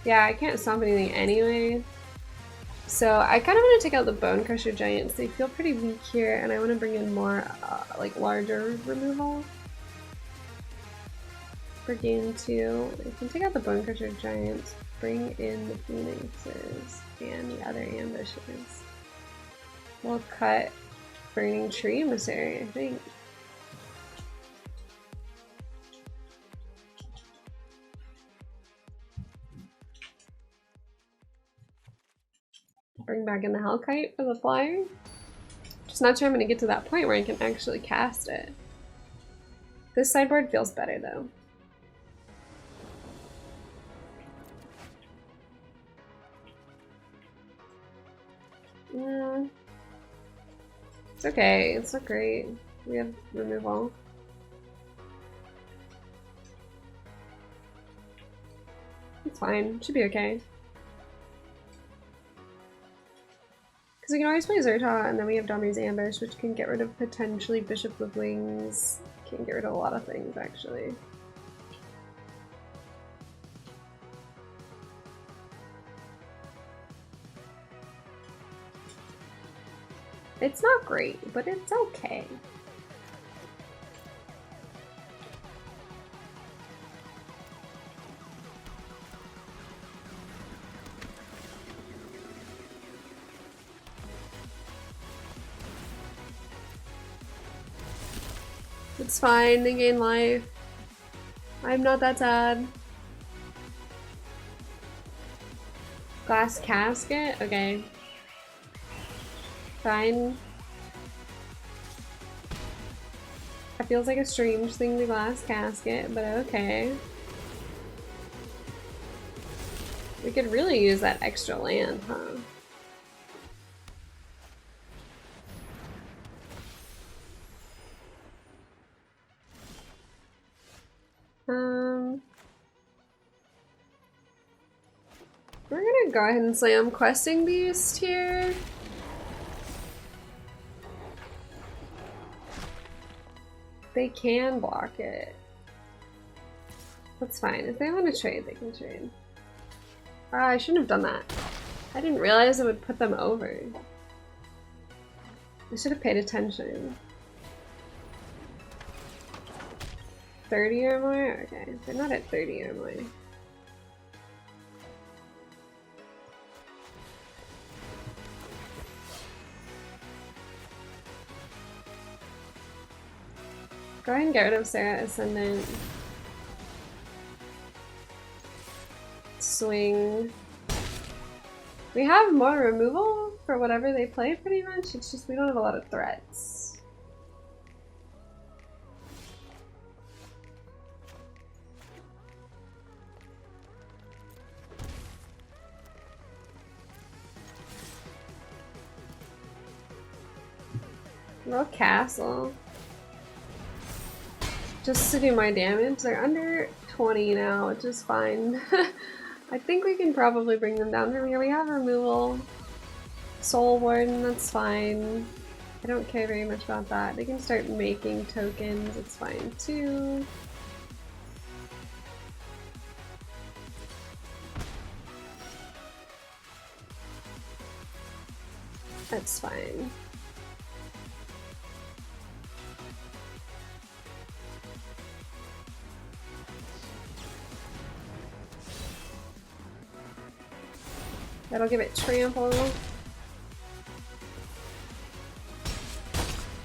Yeah, I can't stomp anything anyway. So I kind of want to take out the Bone Crusher Giants. They feel pretty weak here, and I want to bring in more, like, larger removal for game 2. I can take out the Bone Crusher Giants, bring in the Phoenixes and the other ambushes. We'll cut Burning Tree Emissary, I think. Bring back in the Hellkite for the flyer. Just not sure I'm going to get to that point where I can actually cast it. This sideboard feels better though. Yeah. It's okay, it's not great. We have removal. It's fine, should be okay. Because we can always play Zerta, and then we have Domi's Ambush, which can get rid of potentially Bishop with Wings. Can get rid of a lot of things, actually. It's not great, but it's okay. It's fine, they gain life. I'm not that sad. Glass Casket? Okay. Fine. That feels like a strange thing to Glass Casket, but okay. We could really use that extra land, huh? We're gonna go ahead and slam Questing Beast here. They can block it. That's fine. If they want to trade, they can trade. I shouldn't have done that. I didn't realize it would put them over. I should have paid attention. 30 or more? Okay, they're not at 30 or more. Go ahead and get rid of Sarah Ascendant. Swing. We have more removal for whatever they play pretty much, it's just we don't have a lot of threats. Little castle. Just to do my damage. They're under 20 now, which is fine. I think we can probably bring them down from here. We have removal. Soul Warden, that's fine. I don't care very much about that. They can start making tokens, it's fine too. That's fine. That'll give it trample.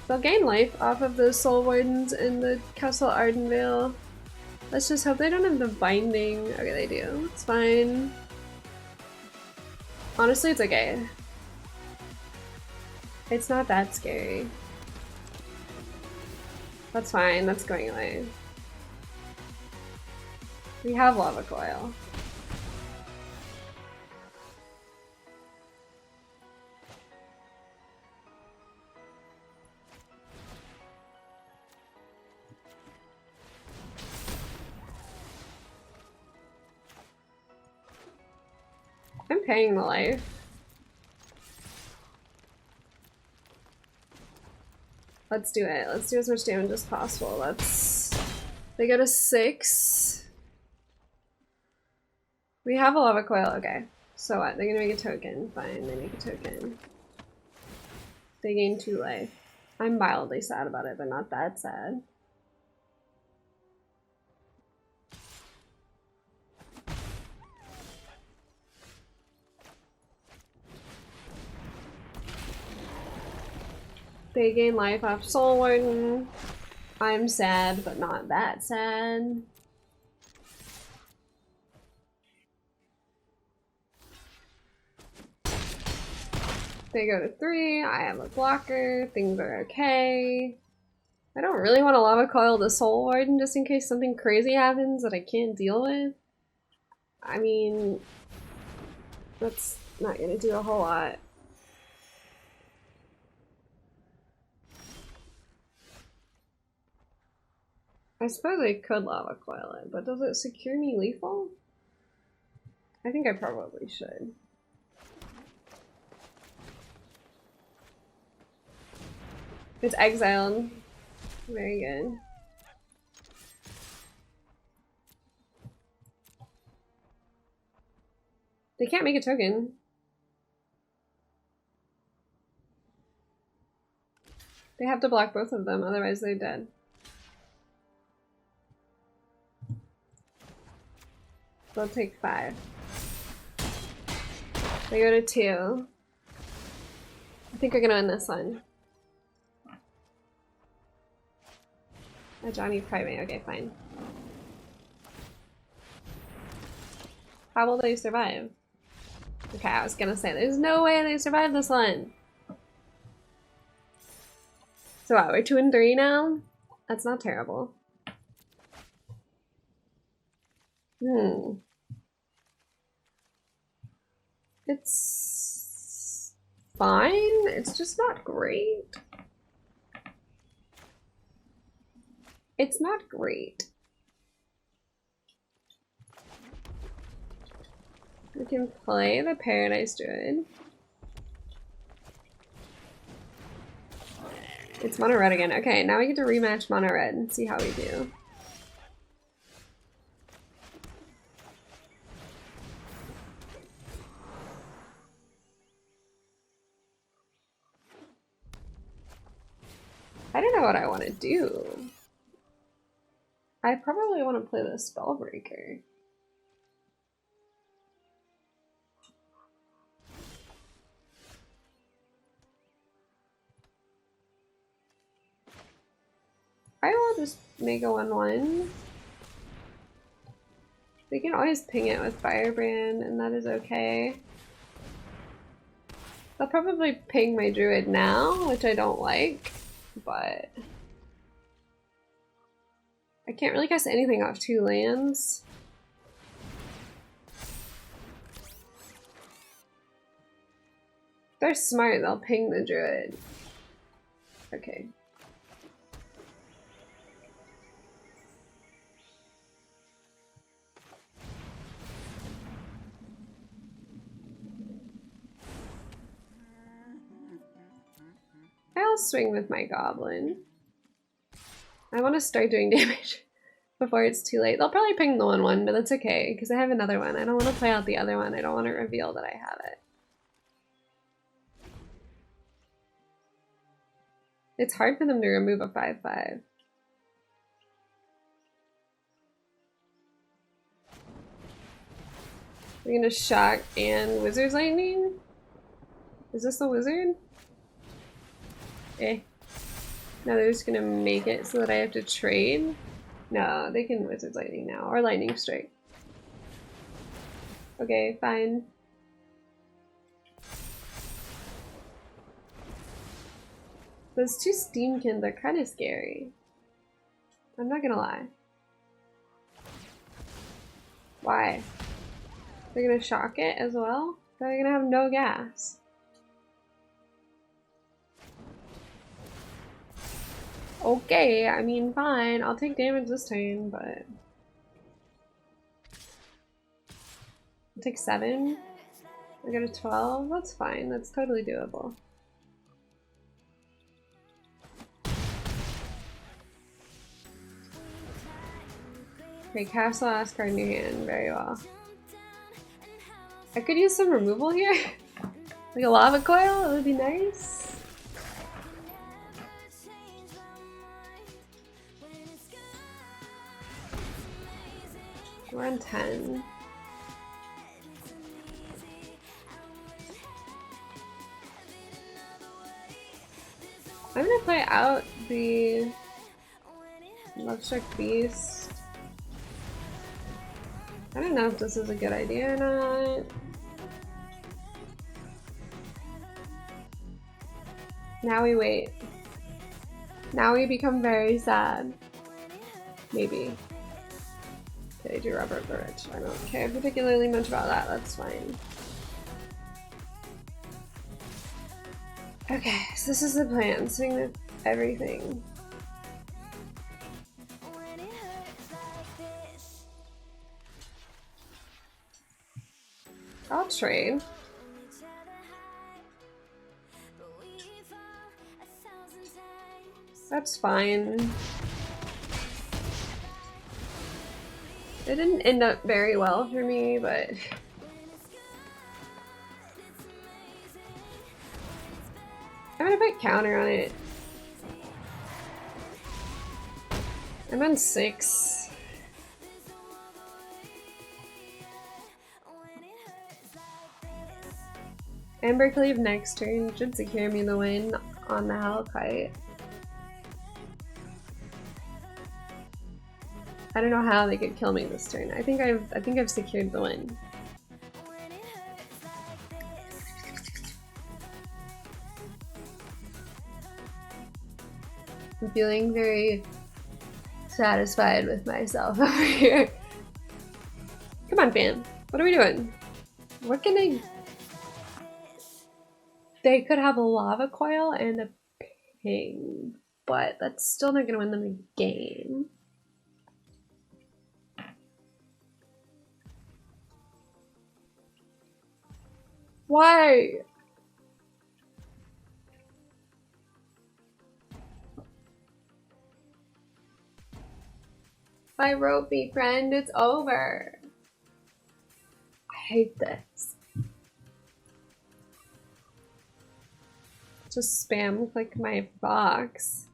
They'll gain life off of those Soul Wardens in the Castle Ardenvale. Let's just hope they don't have the binding. Okay, they do. It's fine. Honestly, it's okay. It's not that scary. That's fine. That's going away. We have Lava Coil. I'm paying the life. Let's do it. Let's do as much damage as possible. They go to 6. We have a lava coil. Okay. So what? They're gonna make a token. Fine, they make a token. They gain 2 life. I'm mildly sad about it, but not that sad. They gain life off Soul Warden. I'm sad, but not that sad. They go to 3. I have a blocker. Things are okay. I don't really want to lava coil the Soul Warden just in case something crazy happens that I can't deal with. I mean, that's not gonna do a whole lot. I suppose I could lava coil it, but does it secure me lethal? I think I probably should. It's exiled. Very good. They can't make a token. They have to block both of them, otherwise they're dead. They'll take 5. They go to 2. I think we're gonna win this one. A Johnny Primate. Okay, fine. How will they survive? Okay, I was gonna say, there's no way they survive this one. So what, we're 2 and 3 now? That's not terrible. It's fine. It's just not great. It's not great. We can play the Paradise Druid. It's mono red again. Okay, now we get to rematch mono red and see how we do. I don't know what I want to do. I probably want to play the Spellbreaker. I will just make a 1/1. We can always ping it with Firebrand, and that is okay. I'll probably ping my Druid now, which I don't like, but I can't really cast anything off 2 lands. If they're smart, they'll ping the Druid. Okay. I'll swing with my Goblin. I want to start doing damage before it's too late. They'll probably ping the 1/1, but that's okay, because I have another one. I don't want to play out the other one. I don't want to reveal that I have it. It's hard for them to remove a 5/5. We're gonna Shock and Wizard's Lightning? Is this a wizard? Eh. No, they're just gonna make it so that I have to trade? No, they can Wizard's Lightning now, or Lightning Strike. Okay, fine. Those 2 Steamkins are kind of scary. I'm not gonna lie. Why? They're gonna Shock it as well? They're gonna have no gas. Okay, I mean, fine. I'll take damage this turn, but... I'll take 7. I got a 12. That's fine. That's totally doable. Okay, cast the last card in your hand. Very well. I could use some removal here. Like a lava coil, it would be nice. We're on 10. I'm gonna play out the Lovestruck Beast. I don't know if this is a good idea or not. Now we wait. Now we become very sad. Maybe. Okay, do Rubber of the Rich. I don't care particularly much about that. That's fine. Okay, so this is the plan. Swing with everything. I'll trade. That's fine. It didn't end up very well for me, but I'm gonna put counter on it. I'm on 6. Amber Cleave next turn should secure me the win on the Hellkite. I don't know how they could kill me this turn. I think I've secured the win. I'm feeling very satisfied with myself over here. Come on, fam. What are we doing? What can they... They could have a lava coil and a ping, but that's still not gonna win them a game. Why? I wrote me, friend. It's over. I hate this. Just spam click my box.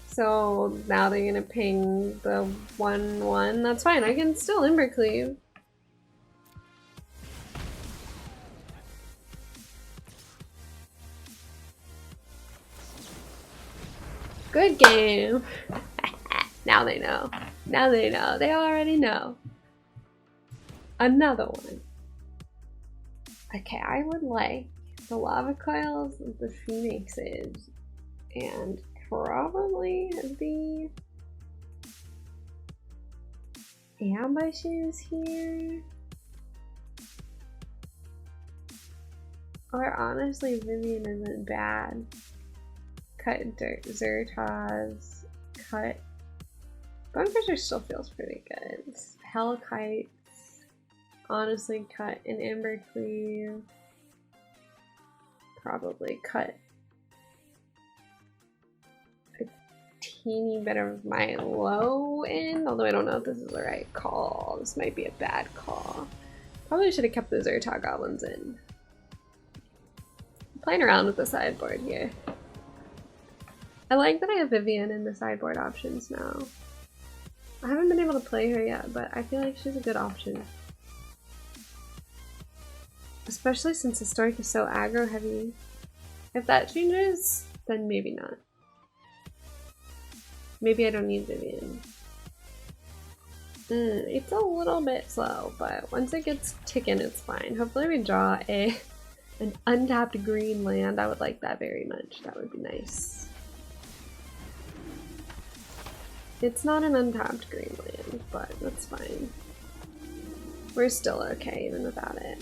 So now they're gonna ping the 1/1. That's fine. I can still Embercleave. Good game. Now they know. Now they know. They already know. Another one. Okay, I would like the lava coils, the phoenixes, and probably the ambushes here. Or honestly, Vivian isn't bad. Cut Dirt, Zertaz, cut. Bonefisher still feels pretty good. Hellkites, honestly, cut an Embercleave. Probably cut a teeny bit of my low end, although I don't know if this is the right call. This might be a bad call. Probably should have kept the Zertaz goblins in. I'm playing around with the sideboard here. I like that I have Vivian in the sideboard options now. I haven't been able to play her yet, but I feel like she's a good option. Especially since Historic is so aggro heavy. If that changes, then maybe not. Maybe I don't need Vivian. It's a little bit slow, but once it gets ticking, it's fine. Hopefully we draw an untapped green land. I would like that very much. That would be nice. It's not an untapped green land, but that's fine. We're still okay even without it.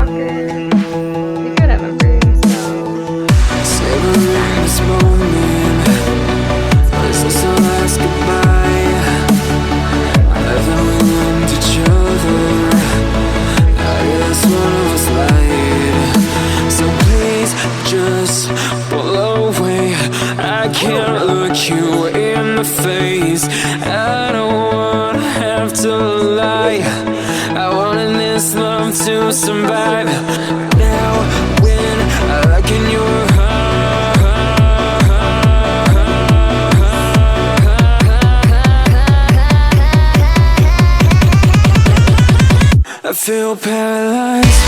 Stalker. We could have a bird, so. Savoring this moment, this is the last goodbye. Whether we loved each other, I guess one of us lied. So please just pull away. I can't look you in the face. I don't wanna have to lie. I wanted this love to survive. Now when I look in your I feel paralyzed.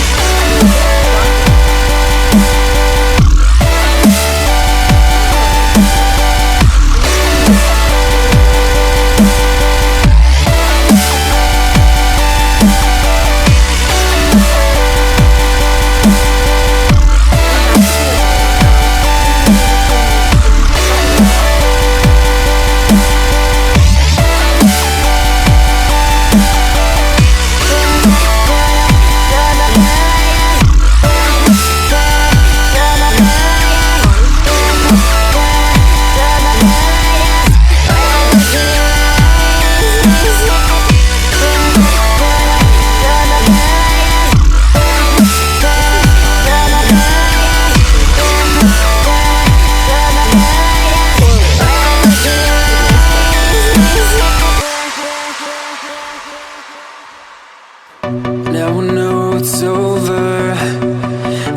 Now I know it's over.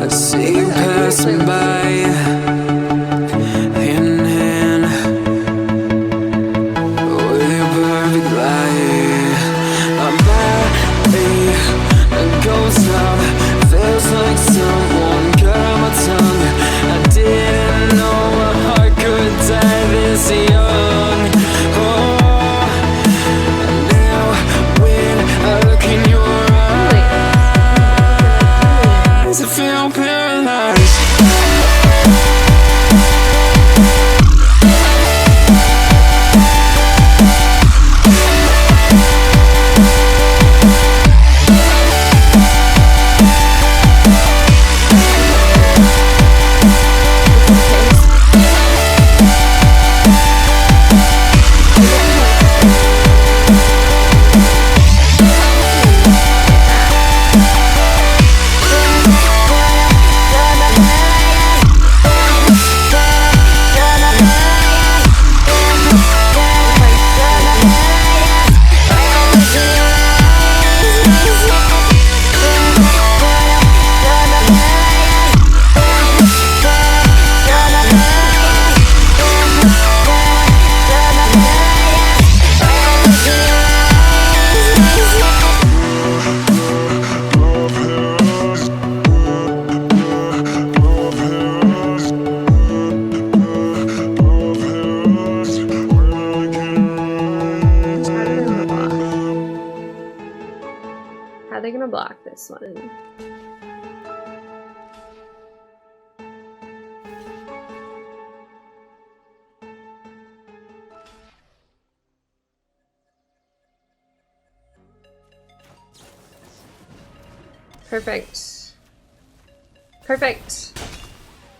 I see you passing by, hand in hand, with your perfect light. My body goes numb, feels like someone cut out my tongue. I didn't know my heart could die this young. Oh, now when I look in your eyes, I feel paralyzed. How are they gonna block this one? Perfect. Perfect.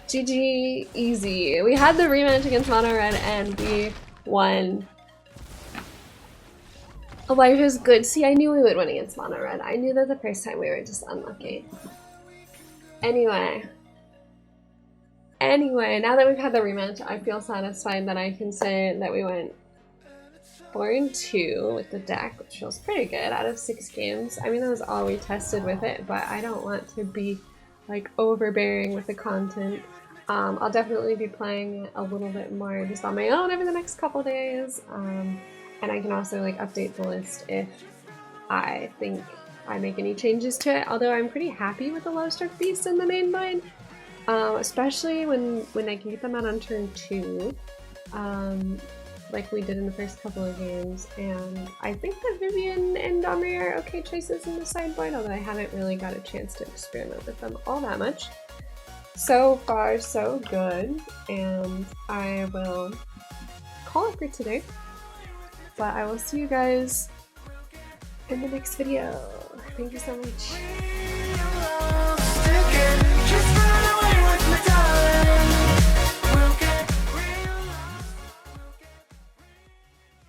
GG, easy. We had the rematch against Mono Red and we won. Elijah's good. See, I knew we would win against Mono Red. I knew that the first time we were just unlucky. Anyway, now that we've had the rematch, I feel satisfied that I can say that we went 4-2 with the deck, which feels pretty good out of 6 games. I mean, that was all we tested with it, but I don't want to be like overbearing with the content. I'll definitely be playing it a little bit more just on my own over the next couple days. And I can also like update the list if I think I make any changes to it. Although I'm pretty happy with the low stroke beasts in the main bind, especially when I can get them out on turn 2, like we did in the first couple of games. And I think that Vivian and Domri are okay choices in the sideboard, although I haven't really got a chance to experiment with them all that much. So far, so good, and I will call it for today. But I will see you guys in the next video. Thank you so much. all